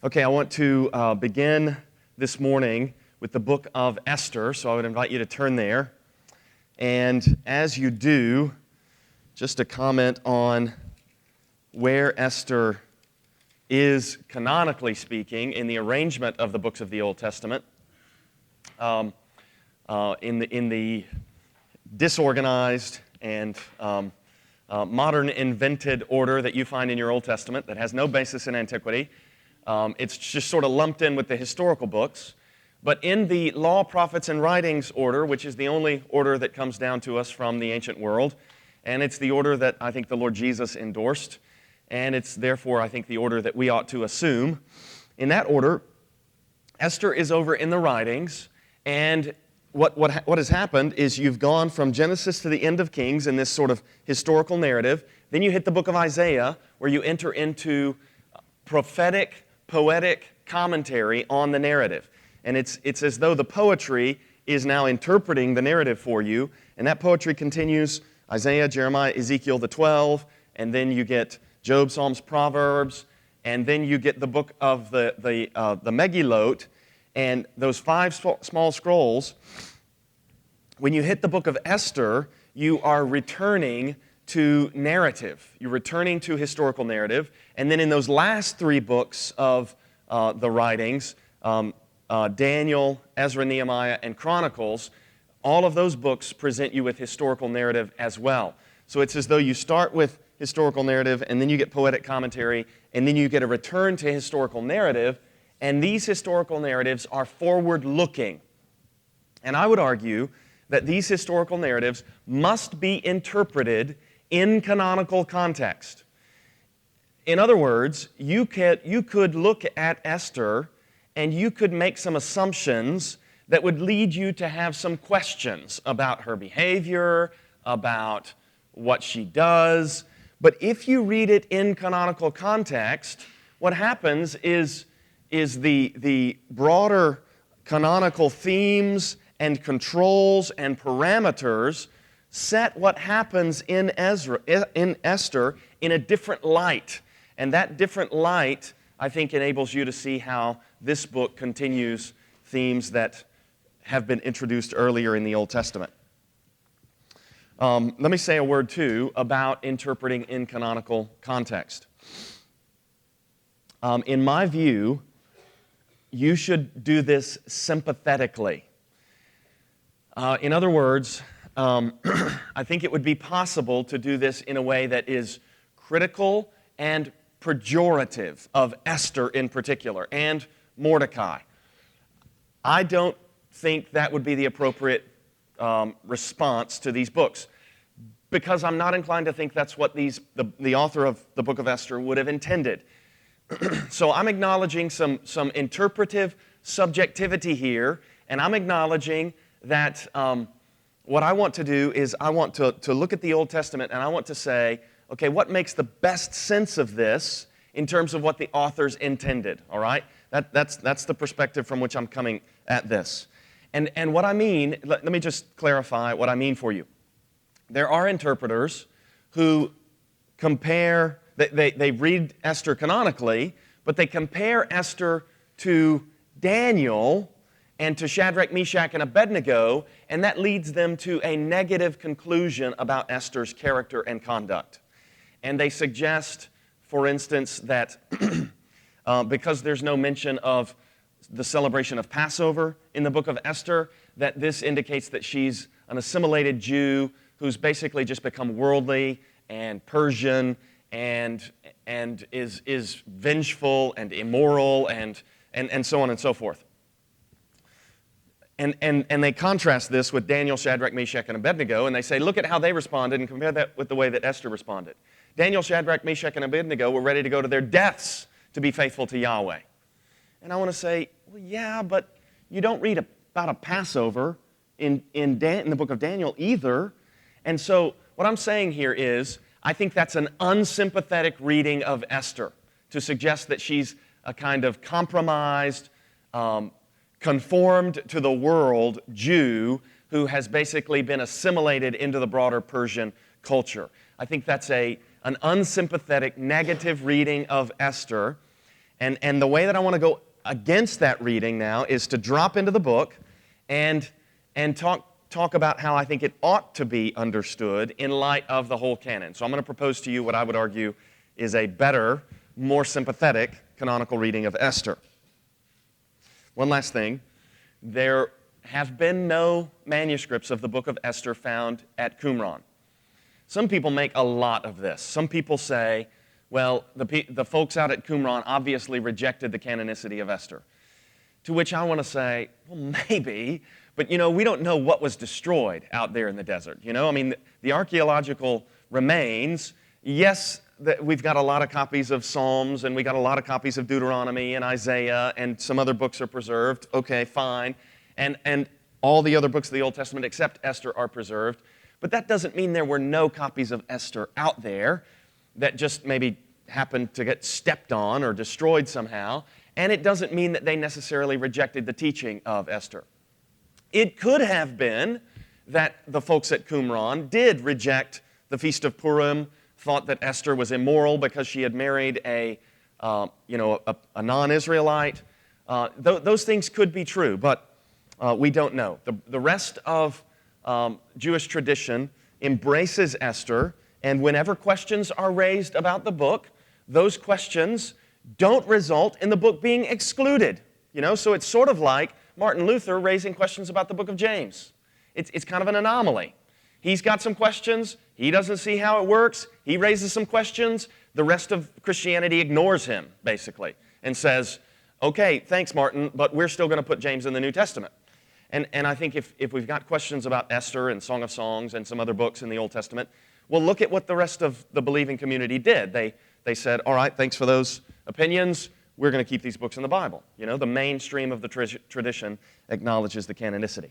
Okay, I want to begin this morning with the book of Esther, so I would invite you to turn there. And as you do, just a comment on where Esther is, canonically speaking, in the arrangement of the books of the Old Testament, in the disorganized and modern invented order that you find in your Old Testament that has no basis in antiquity. It's just sort of lumped in with the historical books. But in the law, prophets, and writings order, which is the only order that comes down to us from the ancient world, and it's the order that I think the Lord Jesus endorsed, and it's therefore, I think, the order that we ought to assume. In that order, Esther is over in the writings, and what has happened is you've gone from Genesis to the end of Kings in this sort of historical narrative. Then you hit the book of Isaiah, where you enter into prophetic, poetic commentary on the narrative. And it's as though the poetry is now interpreting the narrative for you, and that poetry continues Isaiah, Jeremiah, Ezekiel, the 12, and then you get Job, Psalms, Proverbs, and then you get the book of the Megillot, and those 5 small scrolls. When you hit the book of Esther, you are returning to narrative. You're returning to historical narrative. And then in those last 3 books of the writings, Daniel, Ezra, Nehemiah, and Chronicles, all of those books present you with historical narrative as well. So it's as though you start with historical narrative, and then you get poetic commentary, and then you get a return to historical narrative, and these historical narratives are forward-looking. And I would argue that these historical narratives must be interpreted in canonical context. In other words, you could look at Esther and you could make some assumptions that would lead you to have some questions about her behavior, about what she does. But if you read it in canonical context, what happens is the broader canonical themes and controls and parameters set what happens in Esther in a different light. And that different light, I think, enables you to see how this book continues themes that have been introduced earlier in the Old Testament. Let me say a word, too, about interpreting in canonical context. In my view, you should do this sympathetically. In other words, I think it would be possible to do this in a way that is critical and pejorative of Esther in particular, and Mordecai. I don't think that would be the appropriate response to these books, because I'm not inclined to think that's what the author of the book of Esther would have intended. So I'm acknowledging some interpretive subjectivity here, and I'm acknowledging that what I want to do is I want to look at the Old Testament and I want to say, okay, what makes the best sense of this in terms of what the authors intended, all right? That's the perspective from which I'm coming at this. And what I mean, let me just clarify what I mean for you. There are interpreters who compare, they read Esther canonically, but they compare Esther to Daniel and to Shadrach, Meshach, and Abednego, and that leads them to a negative conclusion about Esther's character and conduct. And they suggest, for instance, that because there's no mention of the celebration of Passover in the book of Esther, that this indicates that she's an assimilated Jew who's basically just become worldly and Persian and is vengeful and immoral and so on and so forth. And they contrast this with Daniel, Shadrach, Meshach, and Abednego, and they say, look at how they responded and compare that with the way that Esther responded. Daniel, Shadrach, Meshach, and Abednego were ready to go to their deaths to be faithful to Yahweh. And I want to say, well, yeah, but you don't read about a Passover in the book of Daniel either. And so what I'm saying here is, I think that's an unsympathetic reading of Esther to suggest that she's a kind of compromised, conformed to the world Jew who has basically been assimilated into the broader Persian culture. I think that's an unsympathetic, negative reading of Esther. And the way that I want to go against that reading now is to drop into the book and talk about how I think it ought to be understood in light of the whole canon. So I'm going to propose to you what I would argue is a better, more sympathetic canonical reading of Esther. One last thing. There have been no manuscripts of the book of Esther found at Qumran. Some people make a lot of this. Some people say, well, the folks out at Qumran obviously rejected the canonicity of Esther. To which I want to say, well, maybe, but we don't know what was destroyed out there in the desert. I mean, the archaeological remains, yes, we've got a lot of copies of Psalms, and we got a lot of copies of Deuteronomy and Isaiah, and some other books are preserved. Okay, fine. And all the other books of the Old Testament except Esther are preserved. But that doesn't mean there were no copies of Esther out there that just maybe happened to get stepped on or destroyed somehow. And it doesn't mean that they necessarily rejected the teaching of Esther. It could have been that the folks at Qumran did reject the Feast of Purim, thought that Esther was immoral because she had married a non-Israelite. Those things could be true, but we don't know. The rest of Jewish tradition embraces Esther, and whenever questions are raised about the book, those questions don't result in the book being excluded. So it's sort of like Martin Luther raising questions about the book of James. It's kind of an anomaly. He's got some questions. He doesn't see how it works. He raises some questions. The rest of Christianity ignores him, basically, and says, okay, thanks, Martin, but we're still going to put James in the New Testament. And I think if we've got questions about Esther and Song of Songs and some other books in the Old Testament, well, look at what the rest of the believing community did. They said, all right, thanks for those opinions. We're going to keep these books in the Bible. The mainstream of the tradition acknowledges the canonicity.